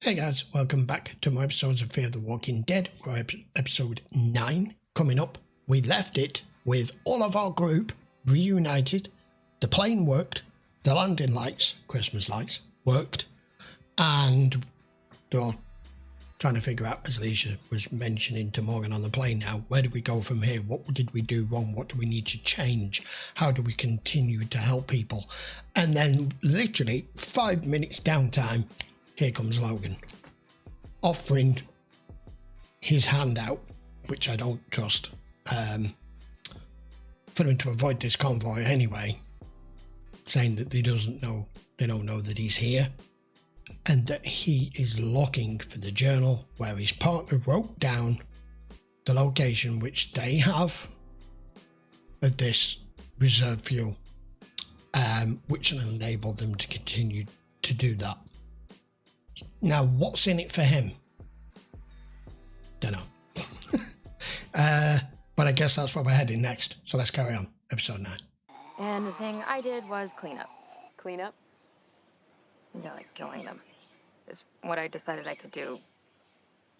Hey guys, welcome back to more episodes of Fear the Walking Dead. We're episode 9 coming up. We left it with all of our group reunited. The plane worked, the landing lights, Christmas lights, worked, and they're trying to figure out, as Alicia was mentioning to Morgan on the plane now, where do we go from here? What did we do wrong? What do we need to change? How do we continue to help people? And then literally 5 minutes downtime, here comes Logan, offering his hand out, which I don't trust, for them to avoid this convoy anyway, saying that they don't know that he's here, and that he is looking for the journal where his partner wrote down the location which they have of this reserve fuel, which will enable them to continue to do that. Now, what's in it for him? Don't know. But I guess that's where we're heading next. So let's carry on. Episode 9. And the thing I did was clean up. Clean up? Yeah, like killing them. Is what I decided I could do.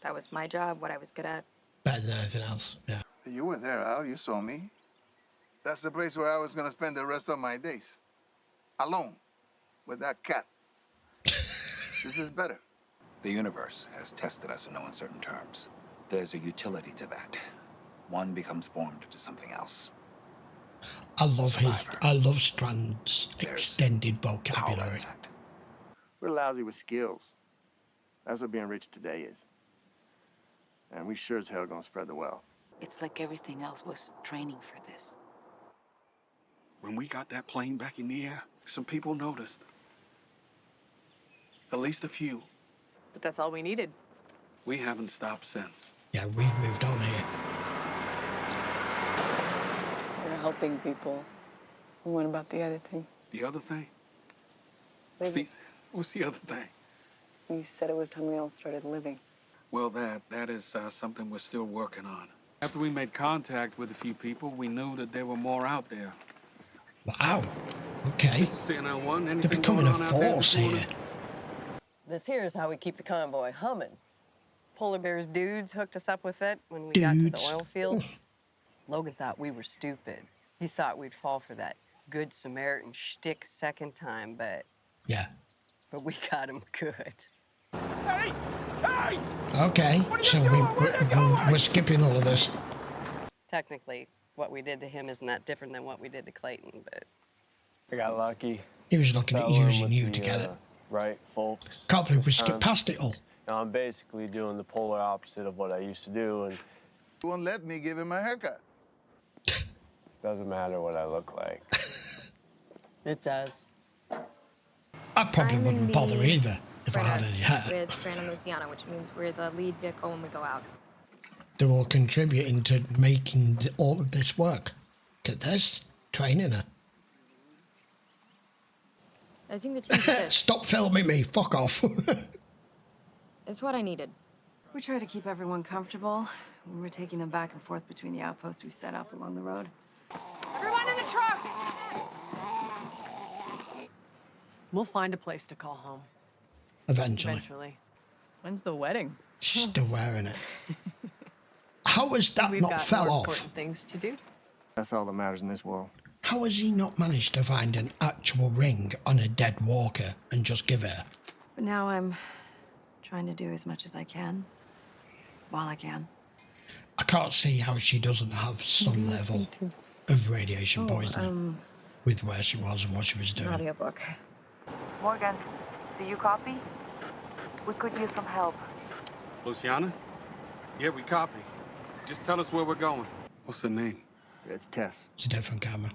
That was my job, what I was good at. Better than anything else, yeah. You were there, Al. You saw me. That's the place where I was going to spend the rest of my days. Alone. With that cat. This is better. The universe has tested us in no uncertain terms. There's a utility to that. One becomes formed into something else. I love Strand's extended vocabulary. We're lousy with skills. That's what being rich today is. And we sure as hell gonna spread the wealth. It's like everything else was training for this. When we got that plane back in the air, some people noticed. At least a few. But that's all we needed. We haven't stopped since. Yeah, we've moved on here. We're helping people. And what about the other thing? The other thing? Living. What's the other thing? You said it was time we all started living. Well, that is something we're still working on. After we made contact with a few people, we knew that there were more out there. Wow. Okay. CNL1, They're becoming a force here. This here is how we keep the convoy humming. Polar Bear's dudes hooked us up with it when we got to the oil fields. Logan thought we were stupid. He thought we'd fall for that good Samaritan shtick second time, but we got him good. Hey! Hey! Okay, so we're skipping all of this. Technically, what we did to him isn't that different than what we did to Clayton, but... I got lucky. He was looking at using you to get it. Right, folks. Can't believe we skipped past it all. Now I'm basically doing the polar opposite of what I used to do, and You won't let me give him a haircut. doesn't matter what I look like. it does. I probably wouldn't bother either if I had any hair. With Fran and Luciana, which means we're the lead vehicle when we go out. They're all contributing to making all of this work. Look at this. Training her. I think the team did this. Stop filming me. Fuck off. It's what I needed. We try to keep everyone comfortable when we're taking them back and forth between the outposts we set up along the road. Everyone in the truck! We'll find a place to call home. Eventually. When's the wedding? She's still wearing it. How has that not fell off? Important things to do. That's all that matters in this world. How has he not managed to find an actual ring on a dead walker and just give it her? But now I'm trying to do as much as I can, while I can. I can't see how she doesn't have some level of radiation poisoning with where she was and what she was doing. Audiobook. Morgan, do you copy? We could use some help. Luciana? Yeah, we copy. Just tell us where we're going. What's her name? It's Tess. It's a different camera.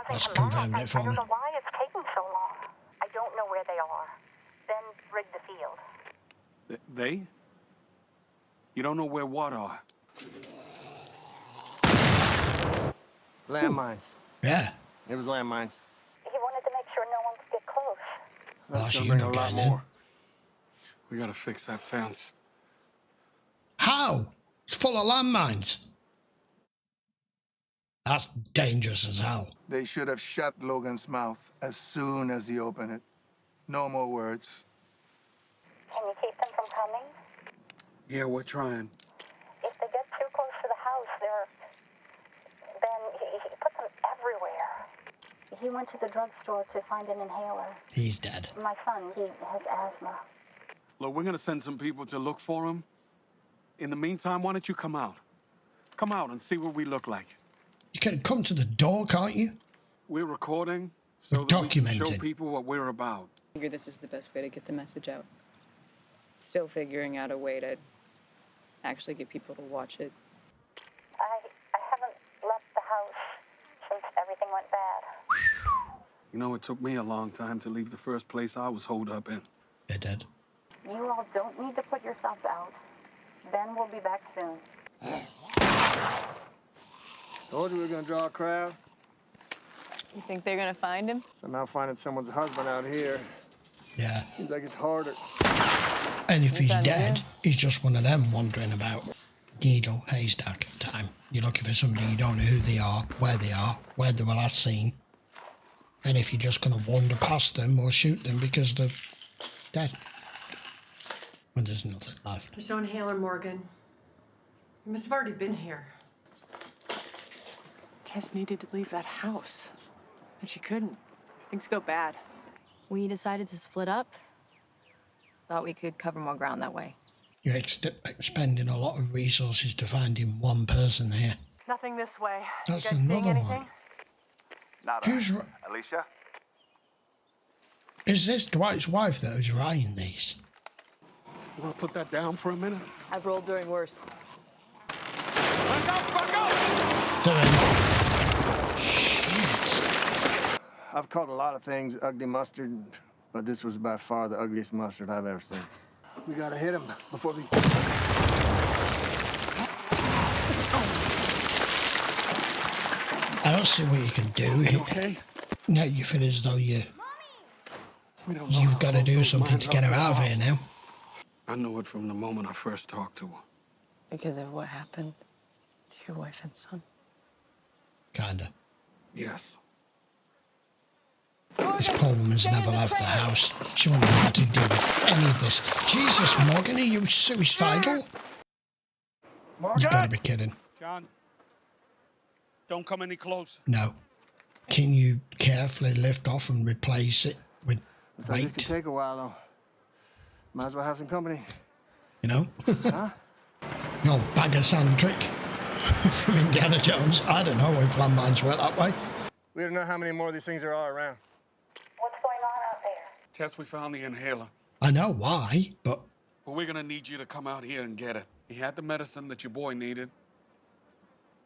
That's confirmed it for me. I don't know why it's taking so long. I don't know where they are. Then rig the field. They? You don't know where what are? Landmines. Yeah. It was landmines. He wanted to make sure no one could get close. Well, That's so gonna you're bring not a lot getting in. more. We gotta fix that fence. How? It's full of landmines. That's dangerous as hell. They should have shut Logan's mouth as soon as he opened it. No more words. Can you keep them from Yeah, we're trying. If they get too close to the house, then he puts them everywhere. He went to the drugstore to find an inhaler. He's dead. My son, he has asthma. Look, we're gonna send some people to look for him. In the meantime, why don't you come out? Come out and see what we look like. You can come to the door, can't you? We're recording so We're that we can show documenting. people what we're about. I figure this is the best way to get the message out. Still figuring out a way to actually get people to watch it. I haven't left the house since everything went bad. You know, it took me a long time to leave the first place I was holed up in. They're dead. You all don't need to put yourselves out. Ben will be back soon. Told you we were gonna draw a crowd. You think they're gonna find him? Somehow finding someone's husband out here Yeah. seems like it's harder. And if he's that dead, again? he's just one of them wandering about. Needle, haystack time. You're looking for somebody you don't know who they are, where they were last seen. And if you're just going to wander past them or shoot them because they're dead. When there's nothing left. There's no inhaler, Morgan. You must have already been here. Tess needed to leave that house, and she couldn't. Things go bad. We decided to split up. Thought we could cover more ground that way. You're expending a lot of resources to finding one person here. Nothing this way. That's you guys seeing another anything? one. Nada. Who's Alicia? Is this Dwight's wife that was writing these? You wanna put that down for a minute? I've rolled during worse. Shit. I've called a lot of things ugly mustard, but this was by far the ugliest mustard I've ever seen. We gotta hit him before we... I don't see what you can do here. Okay. Now you feel as though you've You've got to do something to get her out of here now. I knew it from the moment I first talked to her. Because of what happened to your wife and son. Kinda. Yes. This poor woman's never left the house. She wouldn't know how to deal with any of this. Jesus, Morgan, are you suicidal? Morgan? You gotta be kidding. John, don't come any closer. No. Can you carefully lift off and replace it with Looks like this weight? could take a while, though. Might as well have some company. You know? Huh? No bag of sand trick from Indiana Jones. I don't know if landmines work that way. We don't know how many more of these things there are around. What's going on out there? Tess, we found the inhaler. I know why, but But we're gonna need you to come out here and get it. He had the medicine that your boy needed.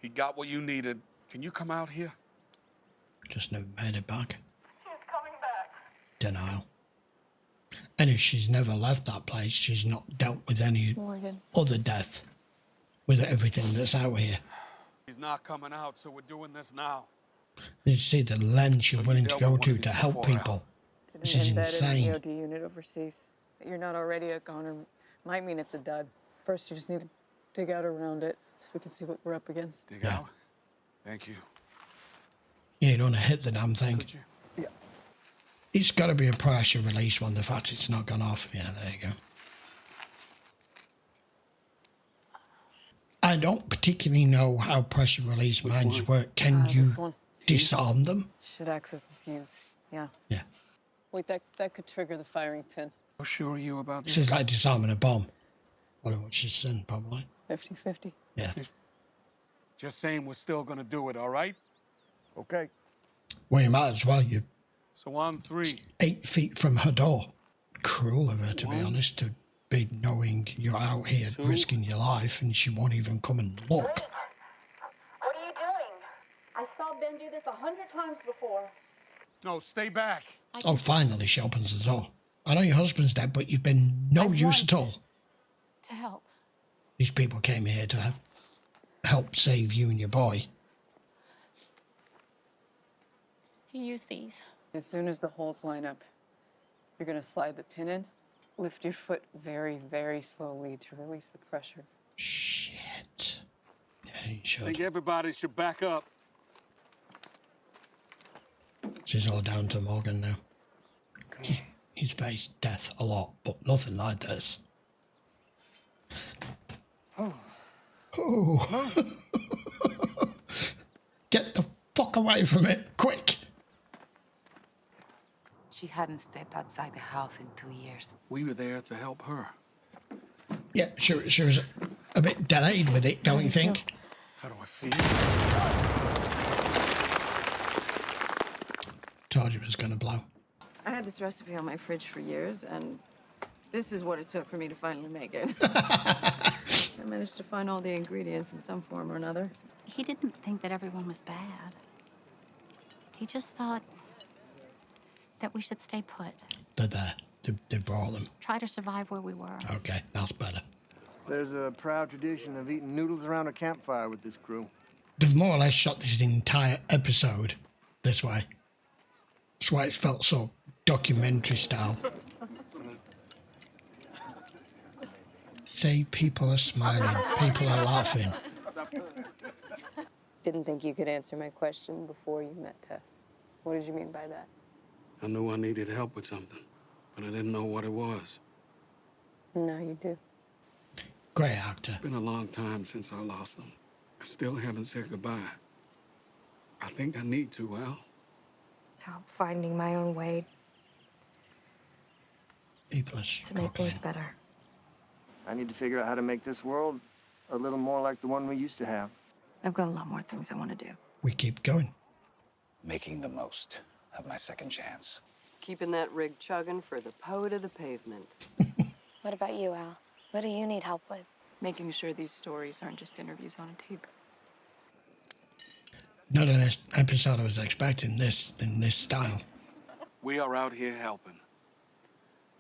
He got what you needed. Can you come out here? just never made it back. She's coming back. Denial. And if she's never left that place, she's not dealt with any Morgan. other death with everything that's out here. He's not coming out, so we're doing this now. You see the lengths you're So you willing to dealt go with one to of these help before, Al. people. Getting This is embedded insane. in an EOD unit overseas. That you're not already a goner might mean it's a dud. First, you just need to dig out around it so we can see what we're up against. Dig Yeah. out. Thank you. Yeah, you don't want to hit the damn thing. Could you? It's got to be a pressure release one. The fact it's not gone off. Yeah, there you go. I don't particularly know how pressure release mines work. Can This you one disarm them? should access the fuse. Yeah. Yeah. Wait, that could trigger the firing pin. How sure are you about This is like disarming a bomb. Well, what she's saying, probably. 50-50. Yeah. Just saying we're still gonna do it, all right? Okay. Well, you might as well. You're So on 3. 8 feet from her door. Cruel of her, to be One. honest, to be knowing you're out here Two. risking your life and she won't even come and look. What are you doing? I saw Ben do this 100 times before. No, stay back. Oh, finally she opens the door. I know your husband's dead, but you've been no use at all. To help. These people came here to help save you and your boy. You use these. As soon as the holes line up, you're gonna slide the pin in, lift your foot very, very slowly to release the pressure. Shit. Yeah, you I should. think everybody should back up. This is all down to Morgan now. He's faced death a lot, but nothing like this. Oh. Get the fuck away from it, quick. She hadn't stepped outside the house in 2 years. We were there to help her. Yeah, she was a bit delayed with it, don't you think? How do I feel? Told you it was going to blow. I had this recipe on my fridge for years, and this is what it took for me to finally make it. I managed to find all the ingredients in some form or another. He didn't think that everyone was bad. He just thought that we should stay put. They're there. They brought them. Try to survive where we were. Okay, that's better. There's a proud tradition of eating noodles around a campfire with this crew. They've more or less shot this entire episode this way. That's why it's felt so documentary style. Say people are smiling, people are laughing. Didn't think you could answer my question before you met Tess. What did you mean by that? I knew I needed help with something, but I didn't know what it was. Now you do. Great actor. It's been a long time since I lost them. I still haven't said goodbye. I think I need to, Al. How finding my own way People are to struggling. make things better. I need to figure out how to make this world a little more like the one we used to have. I've got a lot more things I want to do. We keep going. Making the most of my second chance. Keeping that rig chugging for the poet of the pavement. What about you, Al? What do you need help with? Making sure these stories aren't just interviews on a tape. Not an episode I was expecting this in this style. We are out here helping.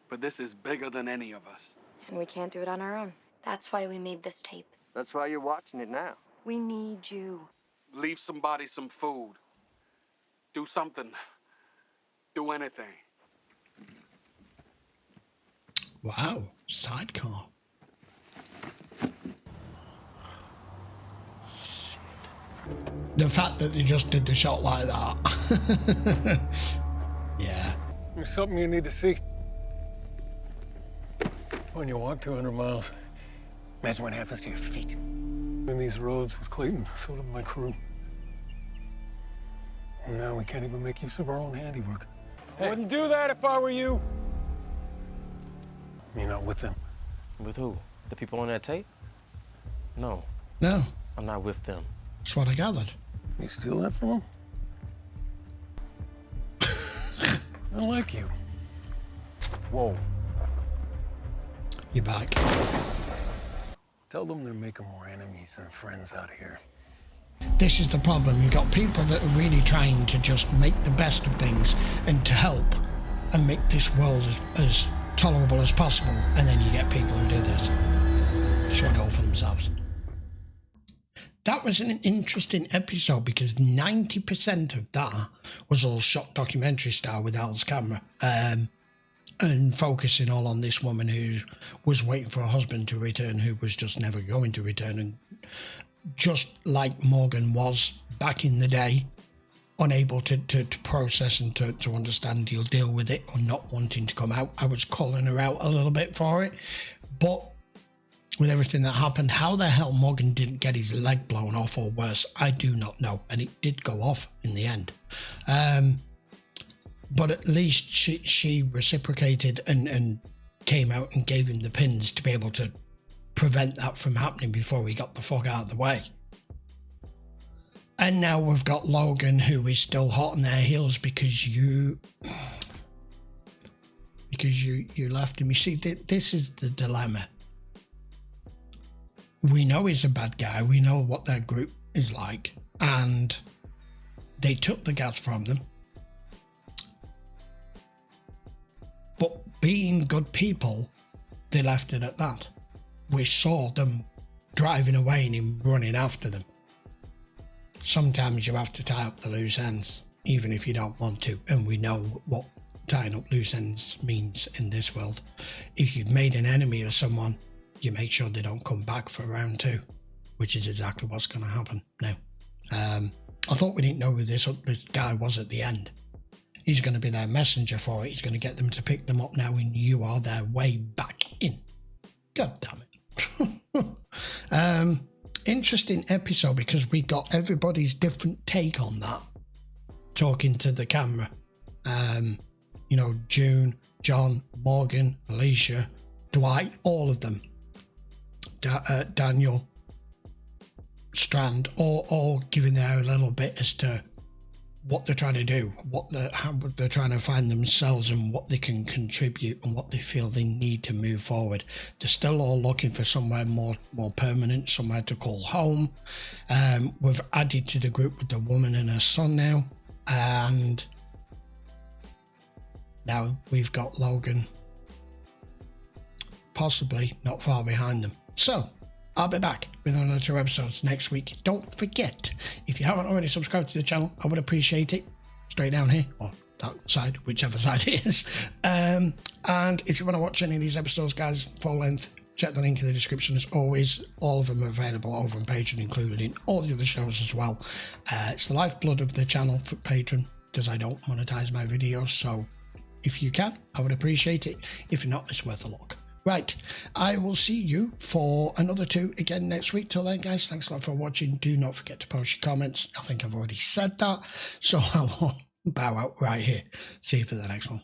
But this is bigger than any of us. And we can't do it on our own. That's why we made this tape. That's why you're watching it now. We need you. Leave somebody some food. Do something. Do anything. Wow, sidecar. The fact that they just did the shot like that. Yeah. There's something you need to see. When you walk 200 miles, imagine what happens to your feet. In these roads with Clayton, so did my crew. And now we can't even make use of our own handiwork. I wouldn't do that if I were you. You're not with them. With who? The people on that tape? No. No. I'm not with them. That's what I gathered. You steal that from them? I like you. Whoa. You're back. Tell them they're making more enemies than friends out here. This is the problem. You've got people that are really trying to just make the best of things and to help and make this world as tolerable as possible. And then you get people who do this. Just want it all for themselves. That was an interesting episode because 90% of that was all shot documentary style with Al's camera. And focusing all on this woman who was waiting for her husband to return, who was just never going to return. And just like Morgan was back in the day, unable to process and to understand, he'll deal with it or not wanting to come out. I was calling her out a little bit for it. But with everything that happened, how the hell Morgan didn't get his leg blown off or worse, I do not know. And it did go off in the end. But at least she reciprocated and came out and gave him the pins to be able to prevent that from happening before he got the fuck out of the way. And now we've got Logan, who is still hot on their heels because you left him. You see, this is the dilemma. We know he's a bad guy. We know what their group is like. And they took the gas from them. But being good people, they left it at that. We saw them driving away and him running after them. Sometimes you have to tie up the loose ends, even if you don't want to. And we know what tying up loose ends means in this world. If you've made an enemy of someone, you make sure they don't come back for round two, which is exactly what's going to happen now. I thought we didn't know who this guy was at the end. He's going to be their messenger for it. He's going to get them to pick them up now, and you are their way back in. God damn it. Interesting episode because we got everybody's different take on that, talking to the camera. You know, June, John, Morgan, Alicia, Dwight, all of them, Daniel, Strand, all giving their little bit as to what they're trying to do, how they're trying to find themselves and what they can contribute and what they feel they need to move forward. They're still all looking for somewhere more permanent, somewhere to call home. We've added to the group with the woman and her son now, and now we've got Logan possibly not far behind them. So I'll be back with another 2 episodes next week. Don't forget, if you haven't already subscribed to the channel, I would appreciate it. Straight down here, or that side, whichever side it is. And if you want to watch any of these episodes, guys, full length, check the link in the description. As always, all of them are available over on Patreon, included in all the other shows as well. It's the lifeblood of the channel for Patreon, because I don't monetize my videos. So if you can, I would appreciate it. If not, it's worth a look. Right, I will see you for another 2 again next week. Till then, guys, thanks a lot for watching. Do not forget to post your comments. I think I've already said that, so I will bow out right here. See you for the next one.